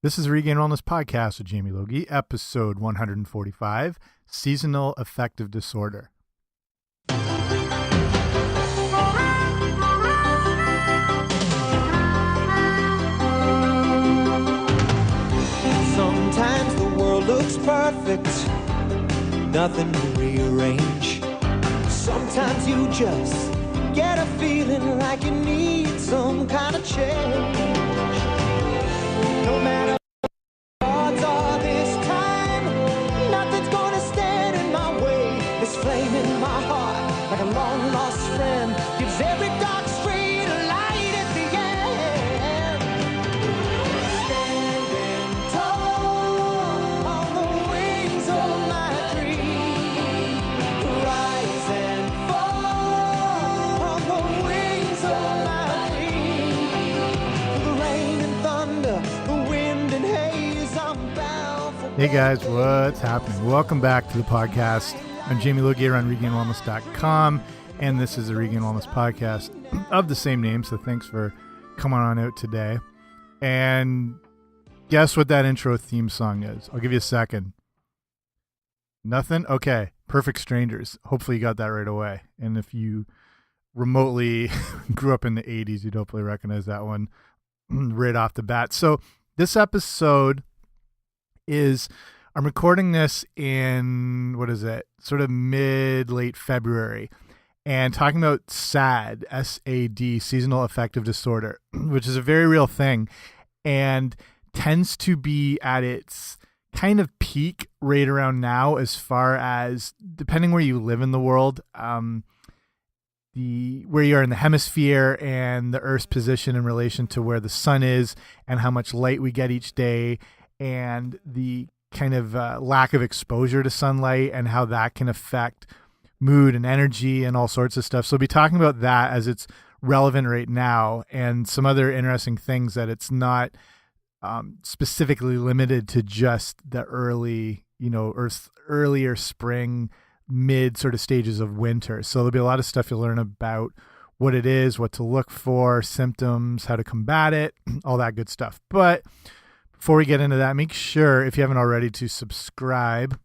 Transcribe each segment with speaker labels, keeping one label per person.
Speaker 1: This is Regained Wellness Podcast with Jamie Logie, episode 145, Seasonal Affective Disorder.
Speaker 2: Sometimes the world looks perfect, nothing to rearrange. Sometimes you just get a feeling like you need some kind of change. No matter what odds are this time, nothing's gonna stand in my way. This flame in my heart, like a long lost friend, gives every dark street a light at the end. Standing tall on the wings of my dream, rise and fall on the wings of my dream. Through the rain and thunder, the wind and haze, I'm bound for.
Speaker 1: Hey guys, what's happening? Welcome back to the podcast. I'm Jamie Logie on regainedwellness.com, and this is the Regained Wellness Podcast of the same name, so thanks for coming on out today. And guess what that intro theme song is? I'll give you a second. Nothing? Okay, Perfect Strangers. Hopefully you got that right away. And if you remotely grew up in the 80s, you'd hopefully recognize that one right off the bat. So this episode is, I'm recording this in, sort of late February, and talking about S.A.D, S-A-D, Seasonal Affective Disorder, which is a very real thing and tends to be at its kind of peak right around now, as far as, depending where you live in the world, where you are in the hemisphere and the Earth's position in relation to where the sun is and how much light we get each day, and the kind of lack of exposure to sunlight and how that can affect mood and energy and all sorts of stuff. So we'll be talking about that as it's relevant right now, and some other interesting things that it's not specifically limited to just the early, earlier spring, mid sort of stages of winter. So there'll be a lot of stuff you'll learn about what it is, what to look for, symptoms, how to combat it, all that good stuff. But before we get into that, make sure, if you haven't already, to subscribe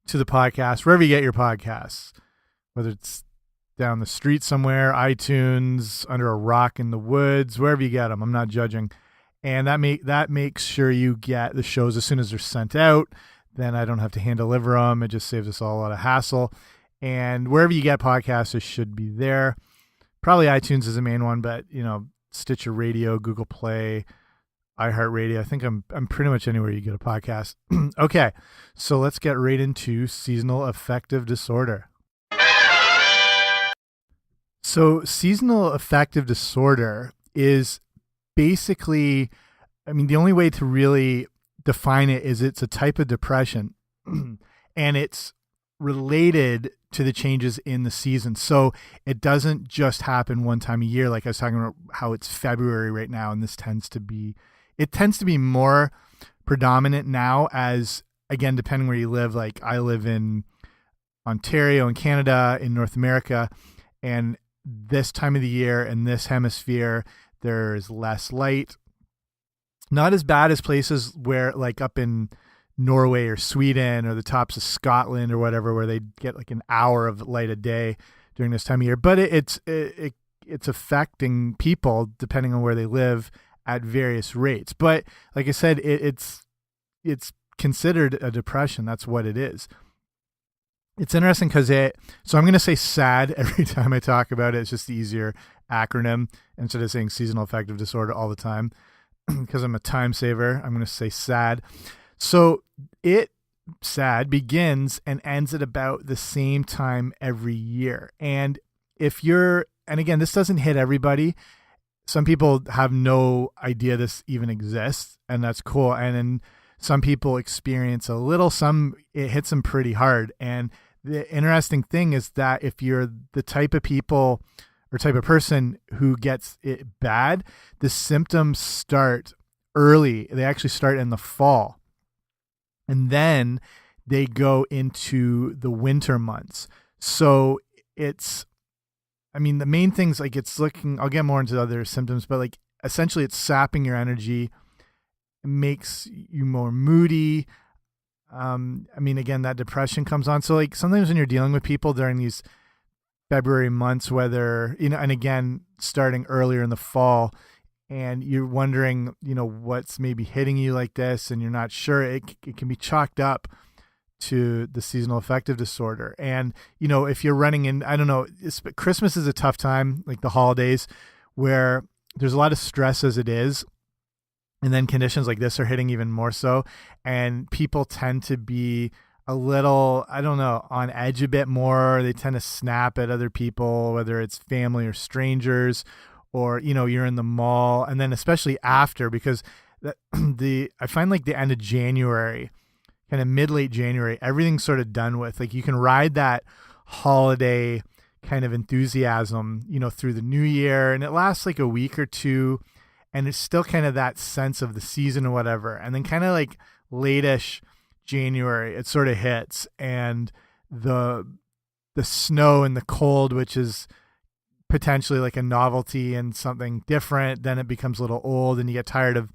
Speaker 1: to the podcast, wherever you get your podcasts, whether it's down the street somewhere, iTunes, under a rock in the woods, wherever you get them. I'm not judging. And that makes sure you get the shows as soon as they're sent out. Then I don't have to hand deliver them. It just saves us all a lot of hassle. And wherever you get podcasts, it should be there. Probably iTunes is the main one, but, Stitcher Radio, Google Play, iHeartRadio. I think I'm pretty much anywhere you get a podcast. Okay, so let's get right into seasonal affective disorder. So seasonal affective disorder is basically, the only way to really define it is it's a type of depression, and it's related to the changes in the season. So it doesn't just happen one time a year. Like I was talking about how it's February right now, and it tends to be more predominant now, as, again, depending where you live. Like I live in Ontario in Canada, in North America, and this time of the year in this hemisphere, there's less light. Not as bad as places where, like up in Norway or Sweden or the tops of Scotland or whatever, where they get like an hour of light a day during this time of year. But it's affecting people depending on where they live at various rates. But like I said, it's considered a depression. That's what it is. It's interesting because so I'm going to say S.A.D every time I talk about it. It's just the easier acronym instead of saying seasonal affective disorder all the time, because I'm a time saver. I'm going to say S.A.D. So S.A.D begins and ends at about the same time every year. And again, this doesn't hit everybody. Some people have no idea this even exists, and that's cool. And then some people experience a little, it hits them pretty hard. And the interesting thing is that if you're the type of people or type of person who gets it bad, the symptoms start early. They actually start in the fall, and then they go into the winter months. So the main things, like I'll get more into other symptoms, but like essentially it's sapping your energy, makes you more moody. I mean, again, that depression comes on. So like sometimes when you're dealing with people during these February months, whether, and again, starting earlier in the fall, and you're wondering, what's maybe hitting you like this, and you're not sure, it can be chalked up to the seasonal affective disorder. And, if you're running in, I don't know, Christmas is a tough time, like the holidays, where there's a lot of stress as it is. And then conditions like this are hitting even more so. And people tend to be a little, I don't know, on edge a bit more. They tend to snap at other people, whether it's family or strangers, or, you're in the mall. And then especially after, because I find like the end of January, kind of mid-late January, everything's sort of done with. Like you can ride that holiday kind of enthusiasm, through the new year, and it lasts like a week or two. And it's still kind of that sense of the season or whatever. And then kind of like late-ish January, it sort of hits. And the snow and the cold, which is potentially like a novelty and something different, then it becomes a little old and you get tired of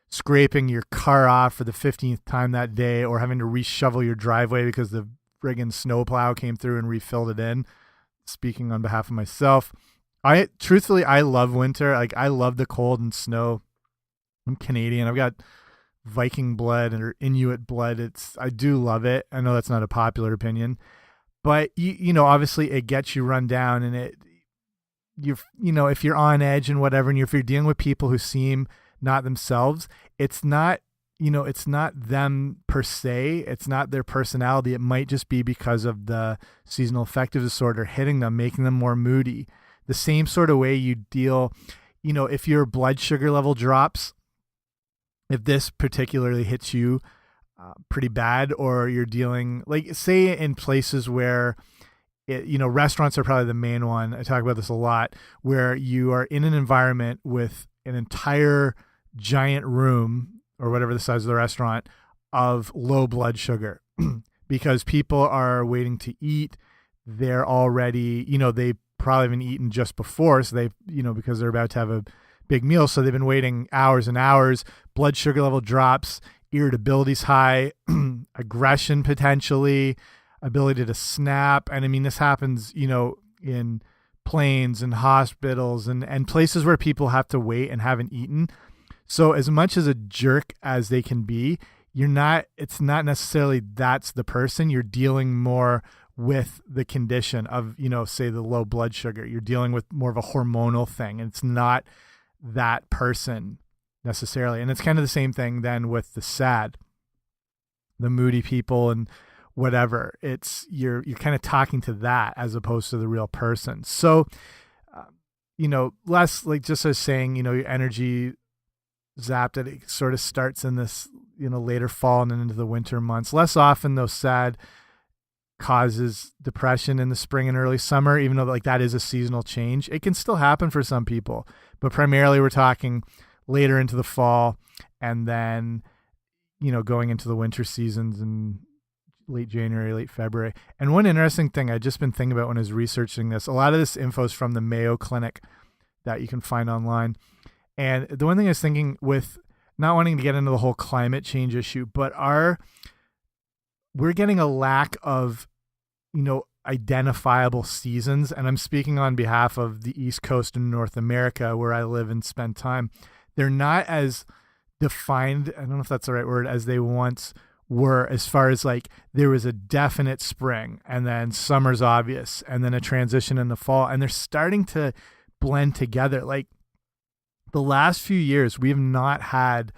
Speaker 1: scraping your car off for the 15th time that day, or having to reshovel your driveway because the friggin' snowplow came through and refilled it in. Speaking on behalf of myself. Truthfully, I love winter. Like I love the cold and snow. I'm Canadian. I've got Viking blood or Inuit blood. I do love it. I know that's not a popular opinion, but obviously it gets you run down, and if you're on edge and whatever, and if you're dealing with people who seem not themselves, it's not them per se. It's not their personality. It might just be because of the seasonal affective disorder hitting them, making them more moody. The same sort of way you deal, if your blood sugar level drops, if this particularly hits you pretty bad, or you're dealing, like say in places where, restaurants are probably the main one. I talk about this a lot, where you are in an environment with an entire giant room, or whatever the size of the restaurant, of low blood sugar because people are waiting to eat. They're already, they probably haven't eaten just before, so they, because they're about to have a big meal, so they've been waiting hours and hours. Blood sugar level drops, irritability's high, aggression potentially, ability to snap. And I mean, this happens, in planes and hospitals and places where people have to wait and haven't eaten. So as much as a jerk as they can be, it's not necessarily that's the person. You're dealing more with the condition of, say the low blood sugar. You're dealing with more of a hormonal thing, and it's not that person necessarily. And it's kind of the same thing then with the S.A.D, the moody people and whatever. It's you're kind of talking to that as opposed to the real person. So, less like just as saying, your energy zapped, it sort of starts in this, later fall and then into the winter months. Less often though, S.A.D causes depression in the spring and early summer, even though like that is a seasonal change. It can still happen for some people, but primarily we're talking later into the fall, and then, going into the winter seasons in late January, late February. And one interesting thing I'd just been thinking about when I was researching this, a lot of this info is from the Mayo Clinic that you can find online. And the one thing I was thinking, with not wanting to get into the whole climate change issue, but we're getting a lack of, identifiable seasons. And I'm speaking on behalf of the East Coast in North America, where I live and spend time. They're not as defined, I don't know if that's the right word, as they once were, as far as like there was a definite spring and then summer's obvious and then a transition in the fall. And they're starting to blend together. Like the last few years, we have not had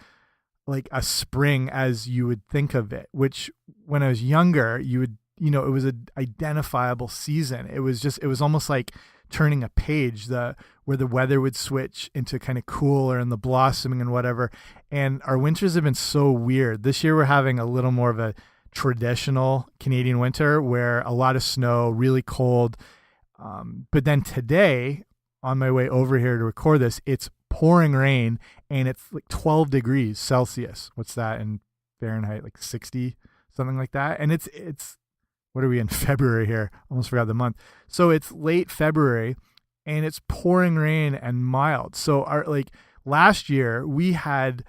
Speaker 1: like a spring as you would think of it, which when I was younger, you would, it was an identifiable season. It was almost like turning a page, where the weather would switch into kind of cooler and the blossoming and whatever. And our winters have been so weird. This year we're having a little more of a traditional Canadian winter, where a lot of snow, really cold. But then today, on my way over here to record this, it's pouring rain and it's like 12 degrees Celsius. What's that in Fahrenheit? Like 60, something like that. And it's what are we in February here? Almost forgot the month. So it's late February and it's pouring rain and mild. So last year we had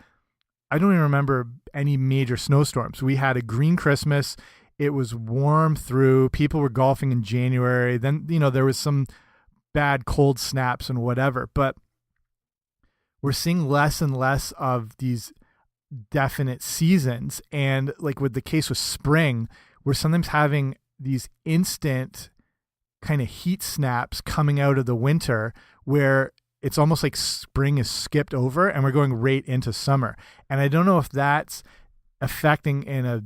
Speaker 1: I don't even remember any major snowstorms. We had a green Christmas. It was warm through. People were golfing in January. Then, there was some bad cold snaps and whatever. But we're seeing less and less of these definite seasons. And like with the case with spring, we're sometimes having these instant kind of heat snaps coming out of the winter where it's almost like spring is skipped over and we're going right into summer. And I don't know if that's affecting in a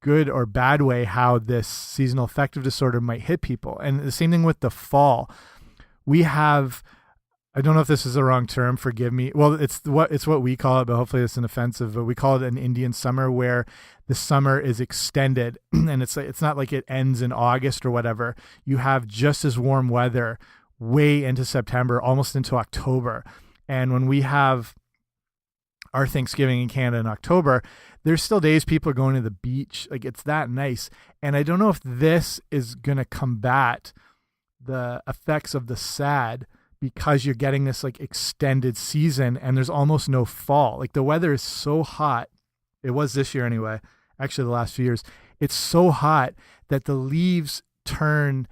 Speaker 1: good or bad way how this seasonal affective disorder might hit people. And the same thing with the fall. We have, I don't know if this is the wrong term, forgive me. Well, it's what we call it, but hopefully it's an offensive, but we call it an Indian summer, where the summer is extended and it's not like it ends in August or whatever. You have just as warm weather way into September, almost into October. And when we have our Thanksgiving in Canada in October, there's still days people are going to the beach. Like, it's that nice. And I don't know if this is going to combat the effects of the S.A.D, because you're getting this like extended season and there's almost no fall. Like, the weather is so hot. It was this year anyway. Actually, the last few years, it's so hot that the leaves turn,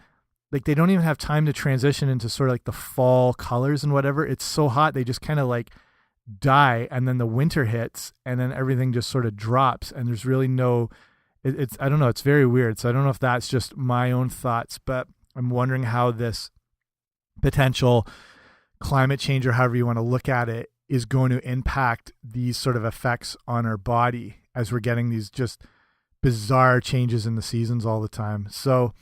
Speaker 1: like, they don't even have time to transition into sort of like the fall colors and whatever. It's so hot, they just kind of like die, and then the winter hits and then everything just sort of drops and there's really no, it's I don't know, it's very weird. So I don't know if that's just my own thoughts, but I'm wondering how this potential climate change, or however you want to look at it, is going to impact these sort of effects on our body as we're getting these just bizarre changes in the seasons all the time. So,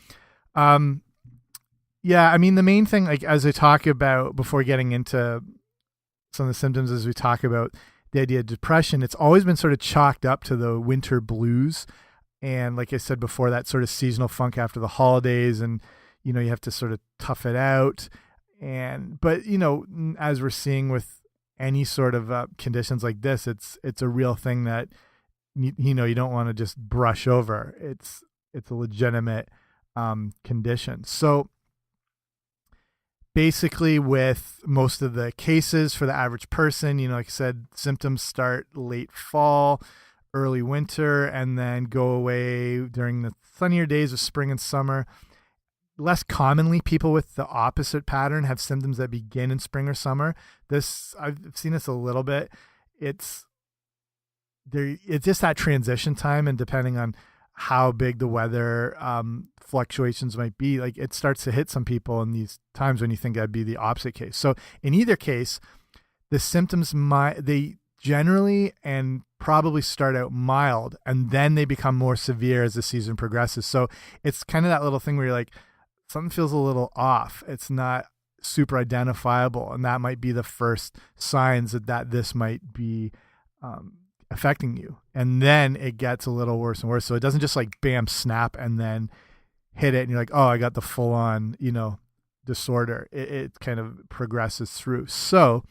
Speaker 1: yeah, I mean, the main thing, like, as I talk about before getting into some of the symptoms, as we talk about the idea of depression, it's always been sort of chalked up to the winter blues. And like I said before, that sort of seasonal funk after the holidays, and, you know, you have to sort of tough it out. But, you know, as we're seeing with any sort of conditions like this, it's a real thing that, you know, you don't want to just brush over. It's a legitimate condition. So basically, with most of the cases for the average person, you know, like I said, symptoms start late fall, early winter, and then go away during the sunnier days of spring and summer. Less commonly, people with the opposite pattern have symptoms that begin in spring or summer. I've seen this a little bit. It's just that transition time, and depending on how big the weather fluctuations might be, like, it starts to hit some people in these times when you think that'd be the opposite case. So in either case, the symptoms they generally and probably start out mild, and then they become more severe as the season progresses. So it's kind of that little thing where you're like, something feels a little off. It's not super identifiable, and that might be the first signs that this might be affecting you. And then it gets a little worse and worse. So it doesn't just like bam, snap, and then hit it and you're like, oh, I got the full on, you know, disorder. It kind of progresses through. So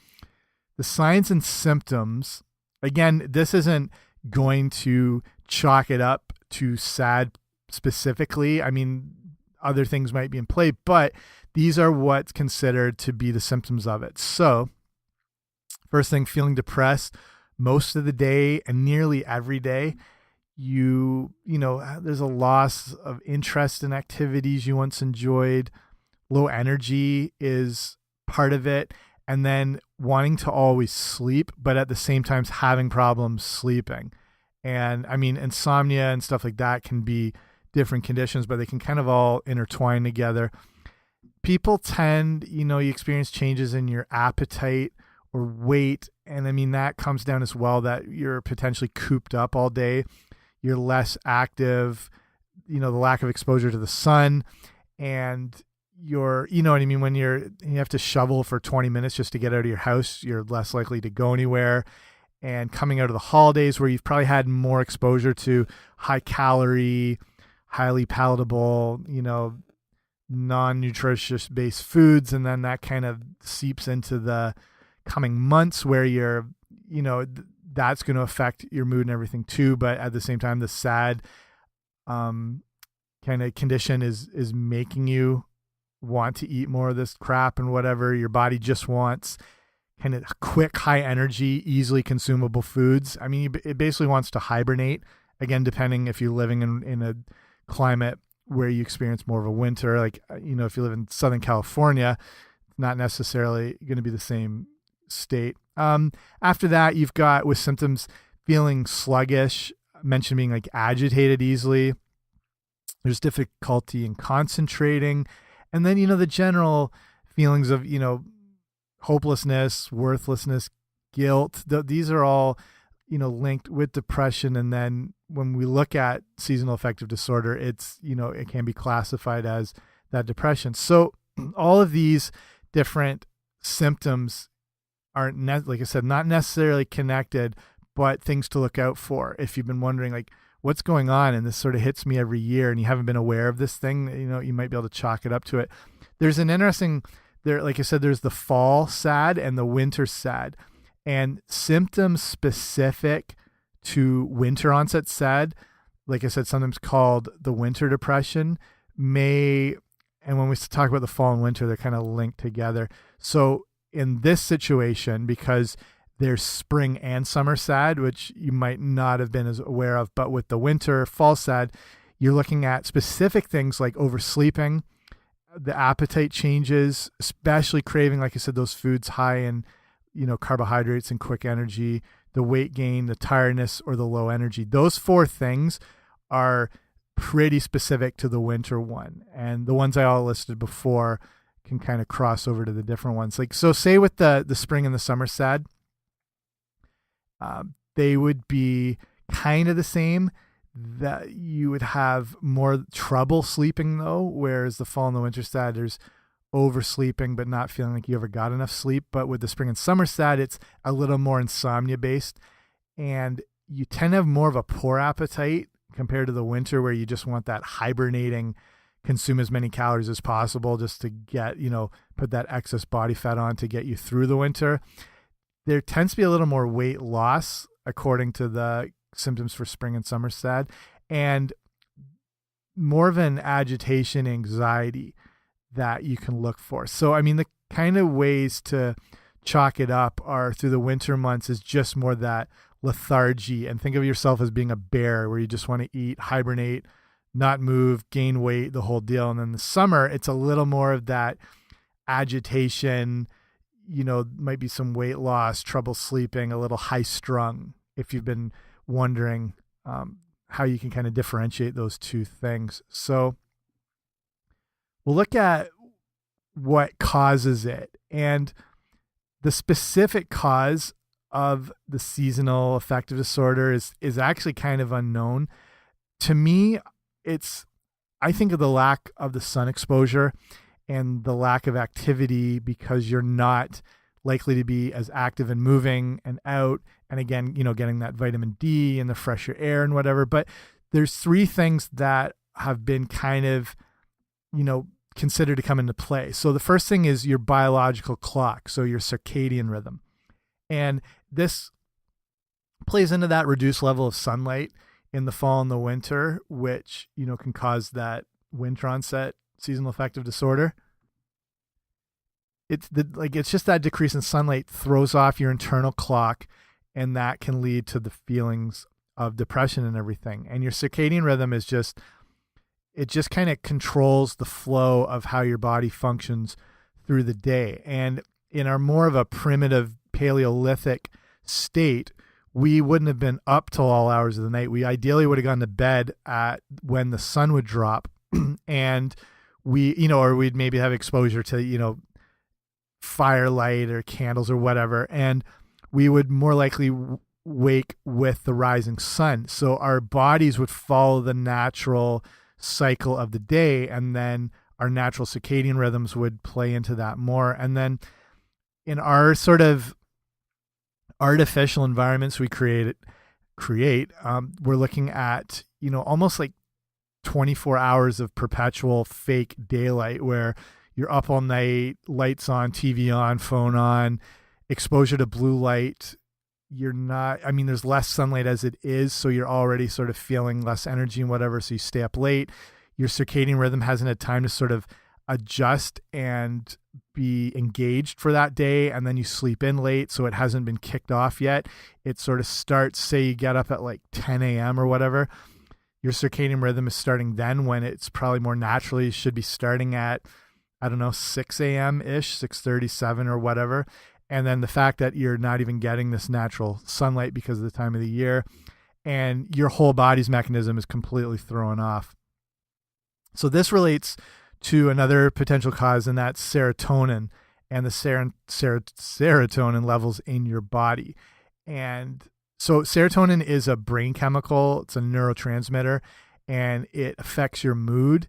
Speaker 1: the signs and symptoms, again, this isn't going to chalk it up to S.A.D specifically. I mean, other things might be in play, but these are what's considered to be the symptoms of it. So first thing, feeling depressed most of the day and nearly every day. You know, there's a loss of interest in activities you once enjoyed. Low energy is part of it. And then wanting to always sleep, but at the same time having problems sleeping. And I mean, insomnia and stuff like that can be different conditions, but they can kind of all intertwine together. People tend, you know, you experience changes in your appetite or weight. And I mean, that comes down as well, that you're potentially cooped up all day. You're less active, you know, the lack of exposure to the sun, and you know what I mean? When you have to shovel for 20 minutes just to get out of your house, you're less likely to go anywhere. And coming out of the holidays where you've probably had more exposure to high calorie, highly palatable, you know, non-nutritious based foods. And then that kind of seeps into the coming months where you're, you know, that's going to affect your mood and everything too. But at the same time, the S.A.D kind of condition is making you want to eat more of this crap, and whatever your body just wants kind of quick, high energy, easily consumable foods. I mean, it basically wants to hibernate. Again, depending if you're living in a climate where you experience more of a winter, like, if you live in Southern California, not necessarily going to be the same state. After that, you've got with symptoms feeling sluggish, mentioned being like agitated easily. There's difficulty in concentrating. And then, the general feelings of, hopelessness, worthlessness, guilt. These are all, linked with depression. And then when we look at seasonal affective disorder, it's, it can be classified as that depression. So all of these different symptoms are, like I said, not necessarily connected, but things to look out for. If you've been wondering, like, what's going on, and this sort of hits me every year, and you haven't been aware of this thing, you might be able to chalk it up to it. There's an interesting, like I said, there's the fall SAD and the winter SAD, and symptoms specific to winter onset SAD, like I said, sometimes called the winter depression, and when we talk about the fall and winter, they're kind of linked together. So in this situation, because there's spring and summer SAD, which you might not have been as aware of, but with the winter, fall SAD, you're looking at specific things like oversleeping, the appetite changes, especially craving, like I said, those foods high in, carbohydrates and quick energy, the weight gain, the tiredness, or the low energy. Those 4 things are pretty specific to the winter one. And the ones I all listed before can kind of cross over to the different ones. Like, so say with the spring and the summer SAD, they would be kind of the same, that you would have more trouble sleeping though, whereas the fall and the winter SAD, there's oversleeping but not feeling like you ever got enough sleep. But with the spring and summer SAD, it's a little more insomnia based, and you tend to have more of a poor appetite compared to the winter, where you just want that hibernating, consume as many calories as possible just to get, put that excess body fat on to get you through the winter. There tends to be a little more weight loss according to the symptoms for spring and summer SAD, and more of an agitation, anxiety that you can look for. So, I mean, the kind of ways to chalk it up are through the winter months is just more that lethargy, and think of yourself as being a bear where you just want to eat, hibernate, not move, gain weight, the whole deal. And then the summer, it's a little more of that agitation, might be some weight loss, trouble sleeping, a little high strung, if you've been wondering how you can kind of differentiate those 2 things. So we'll look at what causes it. And the specific cause of the seasonal affective disorder is actually kind of unknown. To me, I think of the lack of the sun exposure and the lack of activity, because you're not likely to be as active and moving and out. And again, getting that vitamin D and the fresher air and whatever. But there's 3 things that have been kind of, considered to come into play. So the first thing is your biological clock. So your circadian rhythm. And this plays into that reduced level of sunlight in the fall and the winter, which, can cause that winter onset seasonal affective disorder. It's just that decrease in sunlight throws off your internal clock, and that can lead to the feelings of depression and everything. And your circadian rhythm is just kind of controls the flow of how your body functions through the day. And in our more of a primitive Paleolithic state, we wouldn't have been up till all hours of the night. We ideally would have gone to bed at when the sun would drop, and or we'd maybe have exposure to, firelight or candles or whatever. And we would more likely wake with the rising sun. So our bodies would follow the natural cycle of the day, and then our natural circadian rhythms would play into that more. And then in our sort of artificial environments we create, we're looking at, almost like 24 hours of perpetual fake daylight, where you're up all night, lights on, TV on, phone on, exposure to blue light. There's less sunlight as it is, so you're already sort of feeling less energy and whatever, so you stay up late. Your circadian rhythm hasn't had time to sort of adjust and be engaged for that day, and then you sleep in late, so it hasn't been kicked off yet. It sort of starts, say you get up at like 10 a.m. or whatever, your circadian rhythm is starting then, when it's probably more naturally should be starting at, I don't know, 6 a.m. ish, 6:37 or whatever. And then the fact that you're not even getting this natural sunlight because of the time of the year, and your whole body's mechanism is completely thrown off. So this relates to another potential cause, and that's serotonin and the serotonin levels in your body. And so serotonin is a brain chemical. It's a neurotransmitter, and it affects your mood.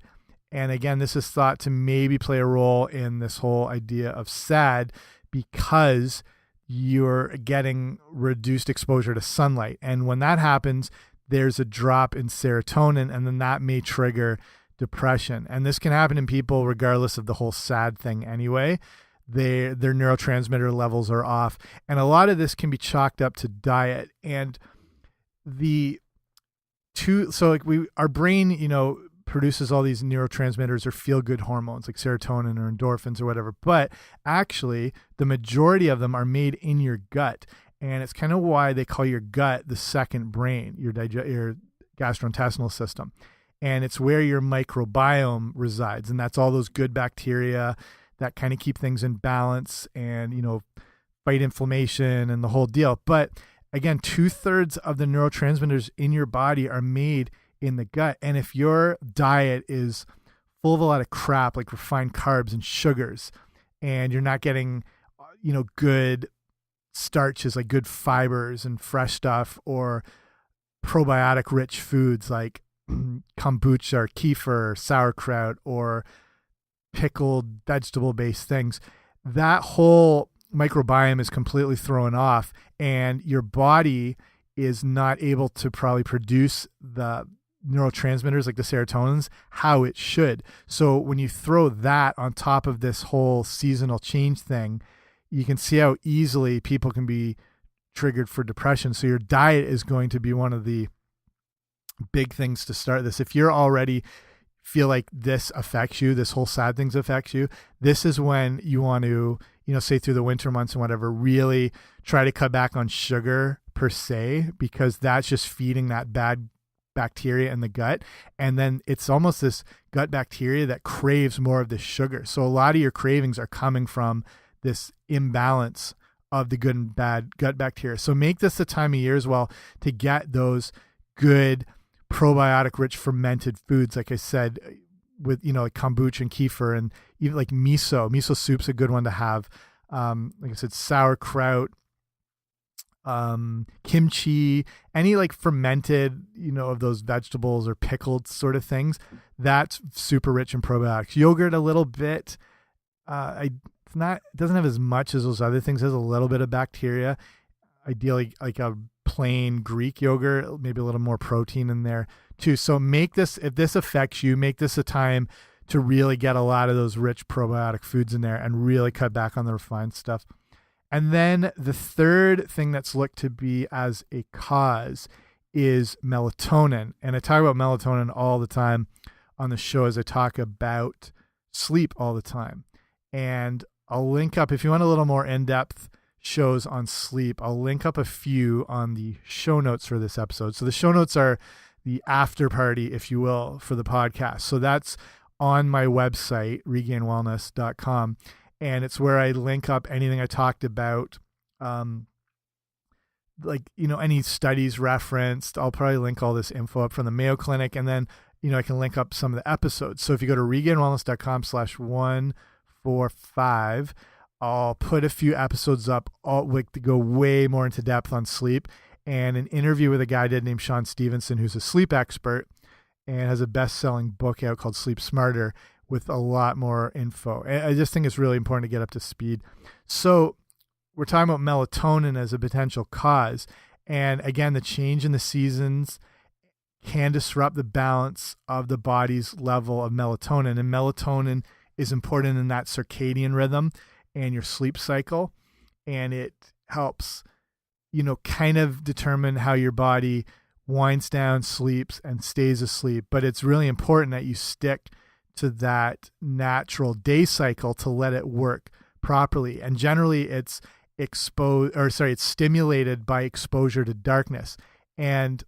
Speaker 1: And again, this is thought to maybe play a role in this whole idea of S.A.D, because you're getting reduced exposure to sunlight. And when that happens, there's a drop in serotonin, and then that may trigger depression. And this can happen in people regardless of the whole S.A.D thing anyway. Their neurotransmitter levels are off, and a lot of this can be chalked up to diet. And our brain, produces all these neurotransmitters or feel-good hormones like serotonin or endorphins or whatever, but actually the majority of them are made in your gut. And it's kind of why they call your gut the second brain, your gastrointestinal system. And it's where your microbiome resides, and that's all those good bacteria that kind of keep things in balance and, fight inflammation and the whole deal. But again, 2/3 of the neurotransmitters in your body are made in the gut. And if your diet is full of a lot of crap, like refined carbs and sugars, and you're not getting, good starches, like good fibers and fresh stuff, or probiotic rich foods like kombucha or kefir or sauerkraut or pickled vegetable based things, that whole microbiome is completely thrown off, and your body is not able to probably produce the neurotransmitters like the serotonins how it should. So when you throw that on top of this whole seasonal change thing, you can see how easily people can be triggered for depression. So your diet is going to be one of the big things to start this. If you're already feel like this affects you, this whole S.A.D things affects you, this is when you want to, say through the winter months and whatever, really try to cut back on sugar per se, because that's just feeding that bad bacteria in the gut. And then it's almost this gut bacteria that craves more of this sugar. So a lot of your cravings are coming from this imbalance of the good and bad gut bacteria. So make this the time of year as well to get those good probiotic rich fermented foods, like I said, with like kombucha and kefir, and even like miso soup's a good one to have. Like I said, sauerkraut, kimchi, any like fermented of those vegetables or pickled sort of things, that's super rich in probiotics. Yogurt a little bit, it doesn't have as much as those other things. It has a little bit of bacteria, ideally like a plain Greek yogurt, maybe a little more protein in there too. So make this, if this affects you, make this a time to really get a lot of those rich probiotic foods in there and really cut back on the refined stuff. And then the third thing that's looked to be as a cause is melatonin. And I talk about melatonin all the time on the show as I talk about sleep all the time. And I'll link up, if you want a little more in-depth shows on sleep, I'll link up a few on the show notes for this episode. So the show notes are the after party, if you will, for the podcast. So that's on my website, regainedwellness.com. And it's where I link up anything I talked about, any studies referenced. I'll probably link all this info up from the Mayo Clinic. And then, I can link up some of the episodes. So if you go to regainedwellness.com/145, I'll put a few episodes up to go way more into depth on sleep, and an interview with a guy I did named Sean Stevenson, who's a sleep expert and has a best-selling book out called Sleep Smarter with a lot more info. And I just think it's really important to get up to speed. So we're talking about melatonin as a potential cause. And again, the change in the seasons can disrupt the balance of the body's level of melatonin. And melatonin is important in that circadian rhythm and your sleep cycle, and it helps kind of determine how your body winds down, sleeps, and stays asleep. But it's really important that you stick to that natural day cycle to let it work properly. And generally it's it's stimulated by exposure to darkness. And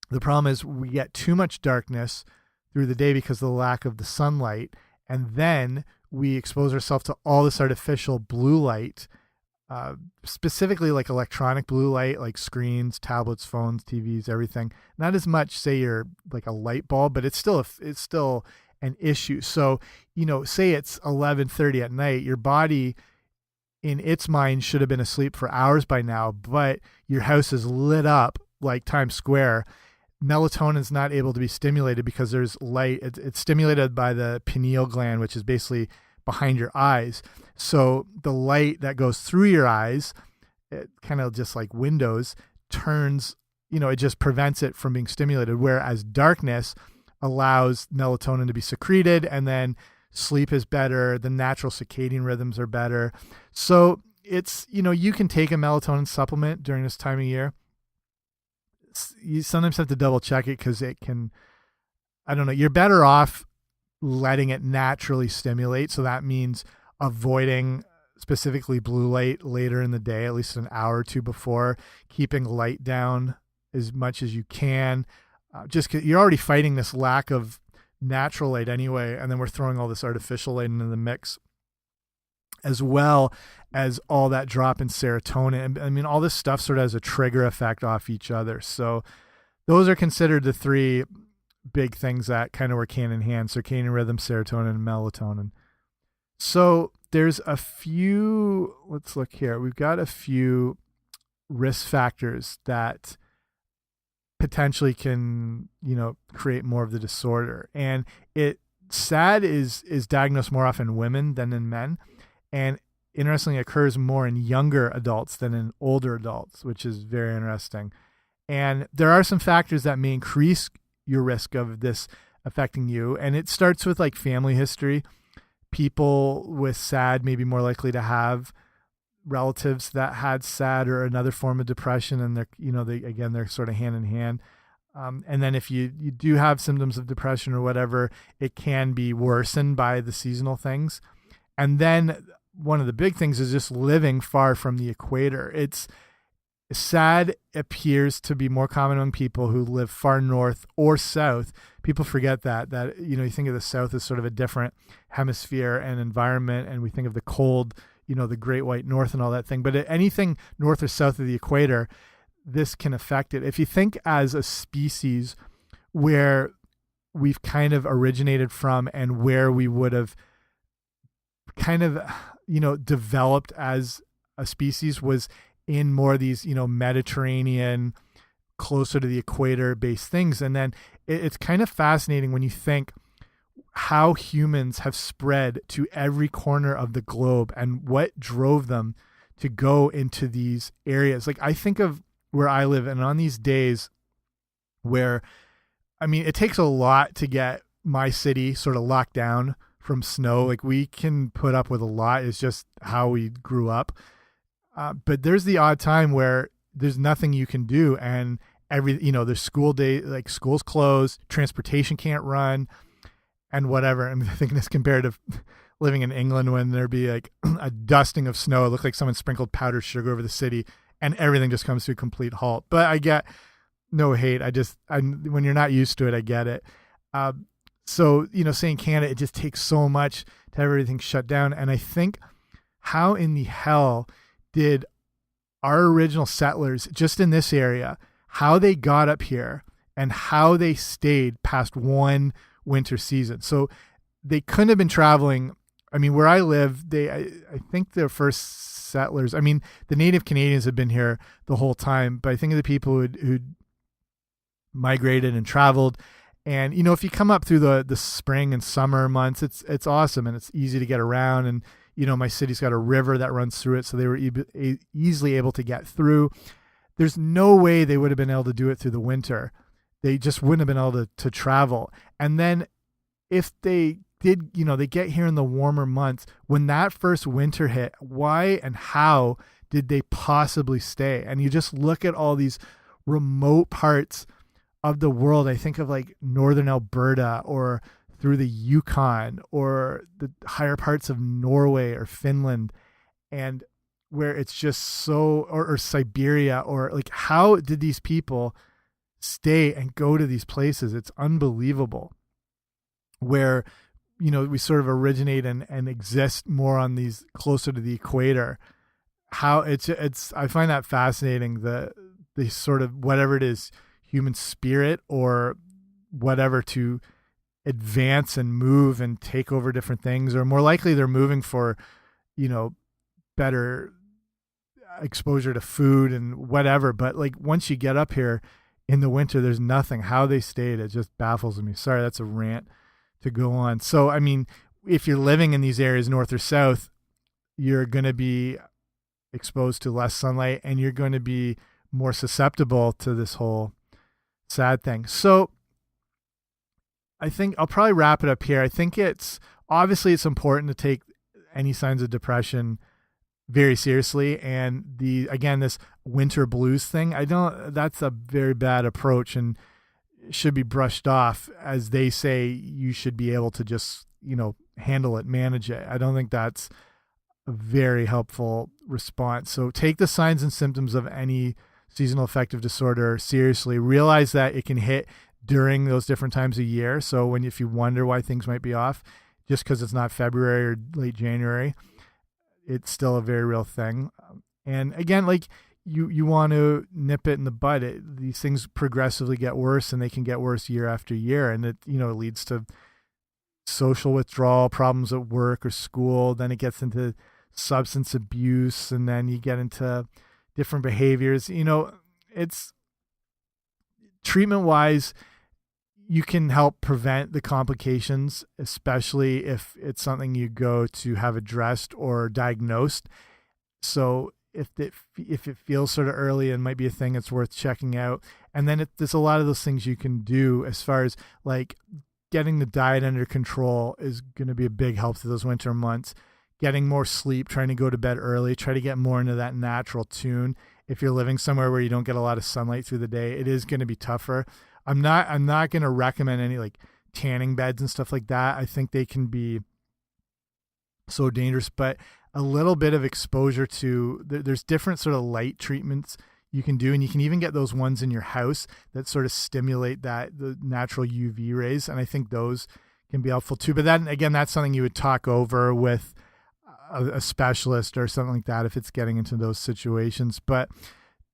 Speaker 1: the problem is we get too much darkness through the day because of the lack of the sunlight. And then we expose ourselves to all this artificial blue light, specifically like electronic blue light, like screens, tablets, phones, TVs, everything. Not as much, say you're like a light bulb, but it's still an issue. So, say it's 11:30 at night, your body in its mind should have been asleep for hours by now, but your house is lit up like Times Square. Melatonin is not able to be stimulated because there's light. It's stimulated by the pineal gland, which is basically behind your eyes. So the light that goes through your eyes, it kind of just like windows, turns, it just prevents it from being stimulated. Whereas darkness allows melatonin to be secreted, and then sleep is better. The natural circadian rhythms are better. So it's, you can take a melatonin supplement during this time of year. You sometimes have to double check it because it can, I don't know, you're better off letting it naturally stimulate. So that means avoiding specifically blue light later in the day, at least an hour or two before, keeping light down as much as you can. Just 'cause you're already fighting this lack of natural light anyway, and then we're throwing all this artificial light into the mix, as well as all that drop in serotonin. I mean, all this stuff sort of has a trigger effect off each other. So those are considered the three big things that kind of work hand in hand: circadian rhythm, serotonin, and melatonin. So there's a few, let's look here. We've got a few risk factors that potentially can, create more of the disorder. And SAD is diagnosed more often in women than in men. And interestingly, occurs more in younger adults than in older adults, which is very interesting. And there are some factors that may increase your risk of this affecting you. And it starts with like family history. People with SAD may be more likely to have relatives that had SAD or another form of depression. And they're sort of hand in hand. And then if you do have symptoms of depression or whatever, it can be worsened by the seasonal things. And then one of the big things is just living far from the equator. SAD appears to be more common among people who live far north or south. People forget that you think of the south as sort of a different hemisphere and environment, and we think of the cold, the Great White North and all that thing. But anything north or south of the equator, this can affect it. If you think as a species where we've kind of originated from and where we would have kind of, developed as a species was in more of these, Mediterranean, closer to the equator based things. And then it's kind of fascinating when you think how humans have spread to every corner of the globe and what drove them to go into these areas. Like I think of where I live, and on these days where, it takes a lot to get my city sort of locked down from snow. Like we can put up with a lot. It's just how we grew up. But there's the odd time where there's nothing you can do. And there's school day, like school's closed, transportation can't run and whatever. I'm thinking this compared to living in England when there'd be like a dusting of snow. It looked like someone sprinkled powdered sugar over the city and everything just comes to a complete halt. But I get no hate. When you're not used to it, I get it. So, say in Canada, it just takes so much to have everything shut down. And I think, how in the hell did our original settlers just in this area, how they got up here and how they stayed past one winter season? So they couldn't have been traveling. Where I live, I think the first settlers, the native Canadians have been here the whole time, but I think of the people who migrated and traveled. And, if you come up through the spring and summer months, it's awesome and it's easy to get around. And, my city's got a river that runs through it. So they were easily able to get through. There's no way they would have been able to do it through the winter. They just wouldn't have been able to travel. And then if they did, they get here in the warmer months, when that first winter hit, why and how did they possibly stay? And you just look at all these remote parts of the world. I think of like northern Alberta or through the Yukon or the higher parts of Norway or Finland, and where it's just so, or Siberia, or like, how did these people stay and go to these places? It's unbelievable, where, you know, we sort of originate and exist more on these closer to the equator. How it's I find that fascinating, the sort of, whatever it is, human spirit or whatever, to advance and move and take over different things, or more likely they're moving for, you know, better exposure to food and whatever. But like, once you get up here in the winter, there's nothing. How they stayed, it just baffles me. Sorry, that's a rant to go on. So, I mean, if you're living in these areas, north or south, you're going to be exposed to less sunlight, and you're going to be more susceptible to this whole SAD thing. So I think I'll probably wrap it up here. I think it's important to take any signs of depression very seriously. And this winter blues thing, that's a very bad approach and should be brushed off. As they say, you should be able to just, you know, handle it, manage it. I don't think that's a very helpful response. So take the signs and symptoms of any seasonal affective disorder seriously. Realize that it can hit during those different times of year. So if you wonder why things might be off, just because it's not February or late January, it's still a very real thing. And again, like, you want to nip it in the bud. These things progressively get worse, and they can get worse year after year. And it, you know, it leads to social withdrawal, problems at work or school. Then it gets into substance abuse, and then you get into different behaviors. You know, it's treatment wise, you can help prevent the complications, especially if it's something you go to have addressed or diagnosed. So if it feels sort of early and might be a thing, it's worth checking out. And then there's a lot of those things you can do, as far as like getting the diet under control is going to be a big help through those winter months. Getting more sleep, trying to go to bed early, try to get more into that natural tune. If you're living somewhere where you don't get a lot of sunlight through the day, it is going to be tougher. I'm not going to recommend any like tanning beds and stuff like that. I think they can be so dangerous, but a little bit of exposure to, there's different sort of light treatments you can do. And you can even get those ones in your house that sort of stimulate the natural UV rays. And I think those can be helpful too. But then again, that's something you would talk over with a specialist or something like that if it's getting into those situations. But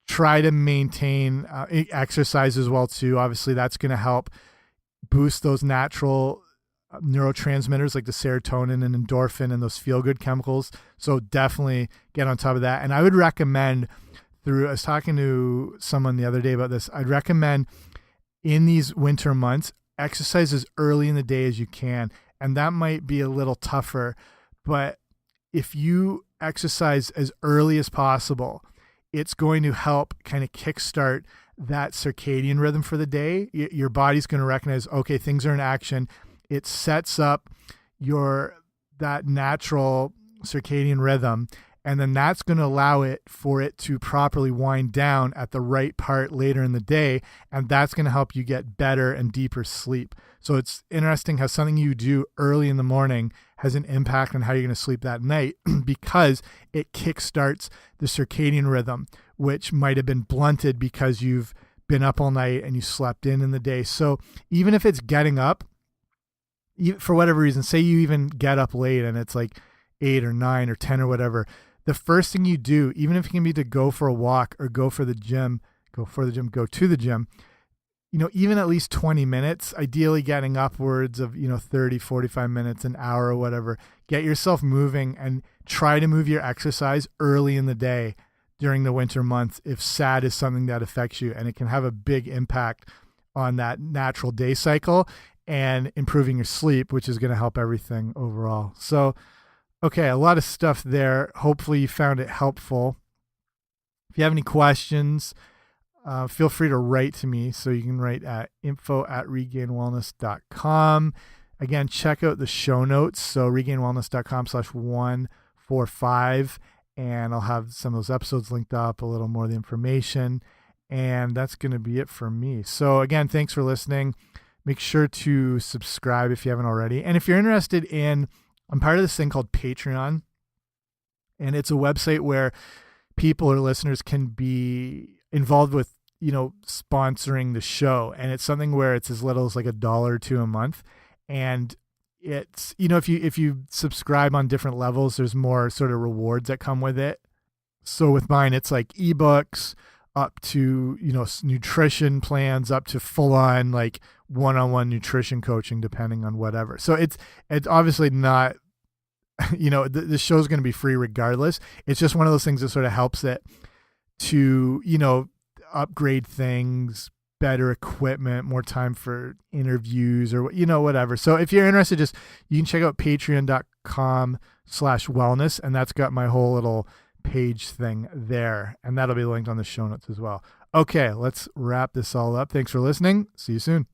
Speaker 1: try to maintain exercise as well too. Obviously, that's going to help boost those natural neurotransmitters like the serotonin and endorphin and those feel-good chemicals. So definitely get on top of that. And I would recommend, I was talking to someone the other day about this, I'd recommend in these winter months, exercise as early in the day as you can. And that might be a little tougher, but if you exercise as early as possible, it's going to help kind of kickstart that circadian rhythm for the day. Your body's going to recognize, okay, things are in action. It sets up that natural circadian rhythm, and then that's going to allow it to properly wind down at the right part later in the day, and that's going to help you get better and deeper sleep. So it's interesting how something you do early in the morning has an impact on how you're going to sleep that night because it kickstarts the circadian rhythm, which might have been blunted because you've been up all night and you slept in the day. So even if it's getting up, for whatever reason, say you even get up late and it's like 8 or 9 or 10 or whatever, the first thing you do, even if it can be to go for a walk or go to the gym, you know, even at least 20 minutes, ideally getting upwards of, 30, 45 minutes, an hour or whatever, get yourself moving and try to move your exercise early in the day during the winter months if SAD is something that affects you, and it can have a big impact on that natural day cycle and improving your sleep, which is going to help everything overall. So, okay, a lot of stuff there. Hopefully you found it helpful. If you have any questions, feel free to write to me. So you can write at info@regainedwellness.com. Again, check out the show notes. So regainedwellness.com/145. And I'll have some of those episodes linked up, a little more of the information. And that's going to be it for me. So again, thanks for listening. make sure to subscribe if you haven't already. And if you're interested in, I'm part of this thing called Patreon, and it's a website where people or listeners can be involved with, sponsoring the show. And it's something where it's as little as like $1 or $2 a month. And it's, if you subscribe on different levels, there's more sort of rewards that come with it. So with mine, it's like ebooks up to, nutrition plans, up to full on like one-on-one nutrition coaching, depending on whatever. So it's obviously not, the show's going to be free regardless. It's just one of those things that sort of helps it to, upgrade things, better equipment, more time for interviews or, whatever. So if you're interested, you can check out patreon.com/wellness, and that's got my whole little page thing there, and that'll be linked on the show notes as well. Okay, let's wrap this all up. Thanks for listening. See you soon.